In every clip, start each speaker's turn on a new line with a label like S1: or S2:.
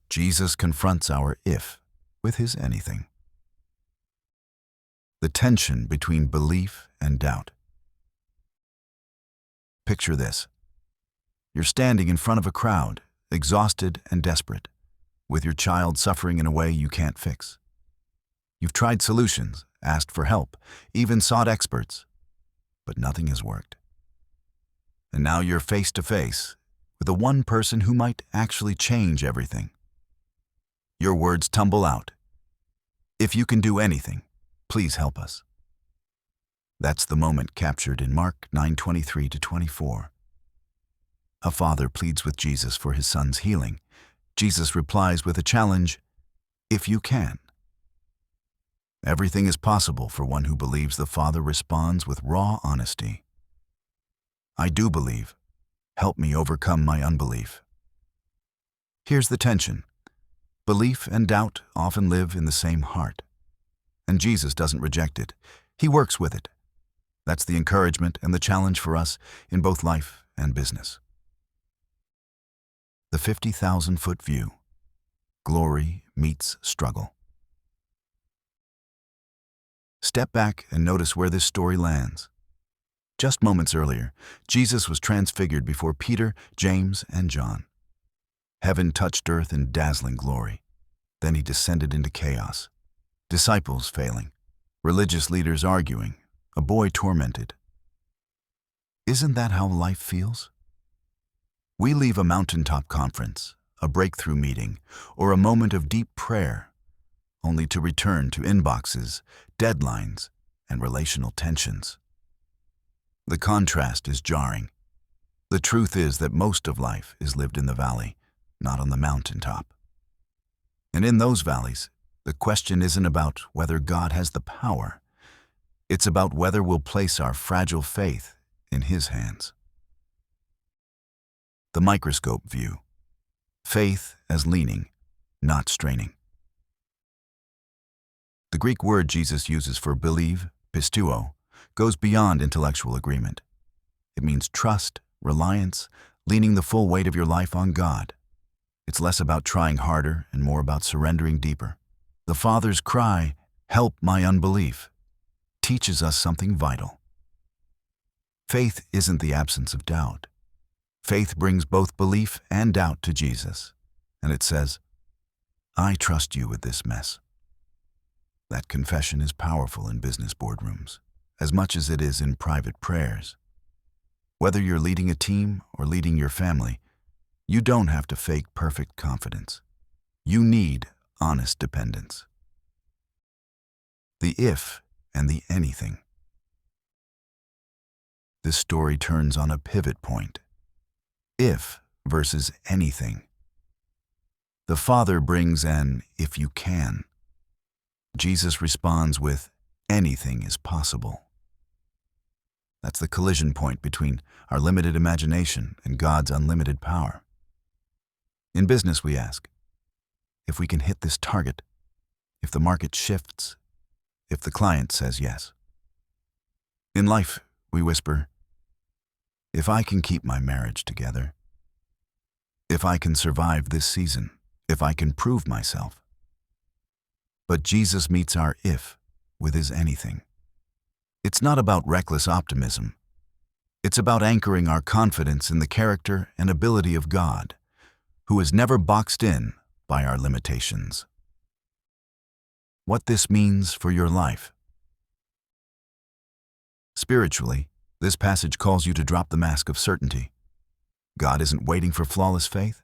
S1: Jesus confronts our if with his anything. The tension between belief and doubt. Picture this. You're standing in front of a crowd, exhausted and desperate, with your child suffering in a way you can't fix. You've tried solutions, asked for help, even sought experts, but nothing has worked. And now you're face to face with the one person who might actually change everything. Your words tumble out. If you can do anything, please help us. That's the moment captured in Mark 9:23-24. A father pleads with Jesus for his son's healing. Jesus replies with a challenge, if you can. Everything is possible for one who believes. The father responds with raw honesty. I do believe. Help me overcome my unbelief. Here's the tension. Belief and doubt often live in the same heart. And Jesus doesn't reject it. He works with it. That's the encouragement and the challenge for us in both life and business. The 50,000-foot view. Glory meets struggle. Step back and notice where this story lands. Just moments earlier, Jesus was transfigured before Peter, James, and John. Heaven touched earth in dazzling glory. Then he descended into chaos. Disciples failing, religious leaders arguing, a boy tormented. Isn't that how life feels? We leave a mountaintop conference, a breakthrough meeting, or a moment of deep prayer, only to return to inboxes, deadlines, and relational tensions. The contrast is jarring. The truth is that most of life is lived in the valley, not on the mountaintop. And in those valleys, the question isn't about whether God has the power. It's about whether we'll place our fragile faith in his hands. The microscope view. Faith as leaning, not straining. The Greek word Jesus uses for believe, pisteuo, goes beyond intellectual agreement. It means trust, reliance, leaning the full weight of your life on God. It's less about trying harder and more about surrendering deeper. The Father's cry, "Help my unbelief," teaches us something vital. Faith isn't the absence of doubt. Faith brings both belief and doubt to Jesus, and it says, I trust you with this mess. That confession is powerful in business boardrooms, as much as it is in private prayers. Whether you're leading a team or leading your family, you don't have to fake perfect confidence. You need honest dependence. The if and the anything. This story turns on a pivot point. If versus anything. The Father brings an if you can. Jesus responds with anything is possible. That's the collision point between our limited imagination and God's unlimited power. In business, we ask, if we can hit this target, if the market shifts, if the client says yes. In life, we whisper, if I can keep my marriage together, if I can survive this season, if I can prove myself. But Jesus meets our if with his anything. It's not about reckless optimism. It's about anchoring our confidence in the character and ability of God, who is never boxed in by our limitations. What this means for your life. Spiritually, this passage calls you to drop the mask of certainty. God isn't waiting for flawless faith.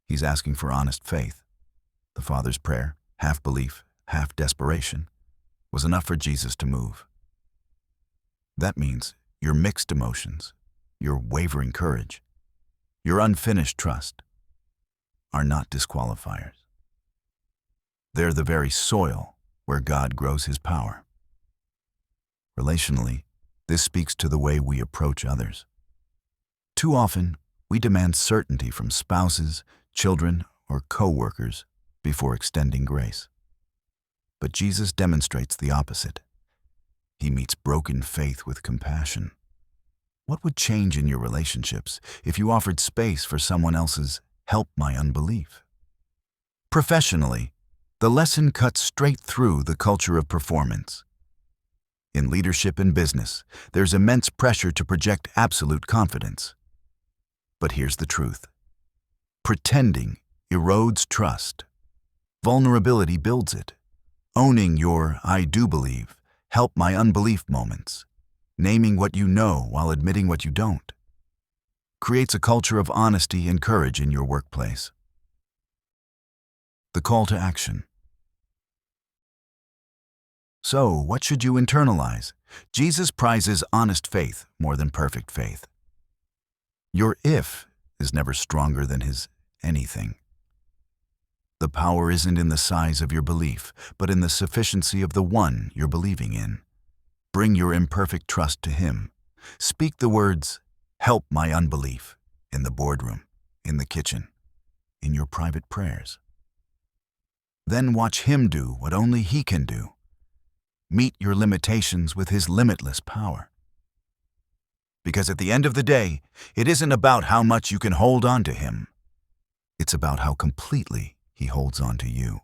S1: He's asking for honest faith. The Father's prayer, half belief, half desperation, was enough for Jesus to move. That means your mixed emotions, your wavering courage, your unfinished trust are not disqualifiers. They're the very soil where God grows his power. Relationally, this speaks to the way we approach others. Too often, we demand certainty from spouses, children, or co-workers before extending grace. But Jesus demonstrates the opposite. He meets broken faith with compassion. What would change in your relationships if you offered space for someone else's "help my unbelief"? Professionally, the lesson cuts straight through the culture of performance. In leadership and business, there's immense pressure to project absolute confidence. But here's the truth. Pretending erodes trust. Vulnerability builds it. Owning your "I do believe," help my unbelief moments, naming what you know while admitting what you don't, creates a culture of honesty and courage in your workplace. The call to action. So, what should you internalize? Jesus prizes honest faith more than perfect faith. Your "if" is never stronger than his anything. The power isn't in the size of your belief, but in the sufficiency of the one you're believing in. Bring your imperfect trust to him. Speak the words, "Help my unbelief," in the boardroom, in the kitchen, in your private prayers. Then watch him do what only he can do. Meet your limitations with his limitless power. Because at the end of the day, it isn't about how much you can hold on to him. It's about how completely he holds on to you.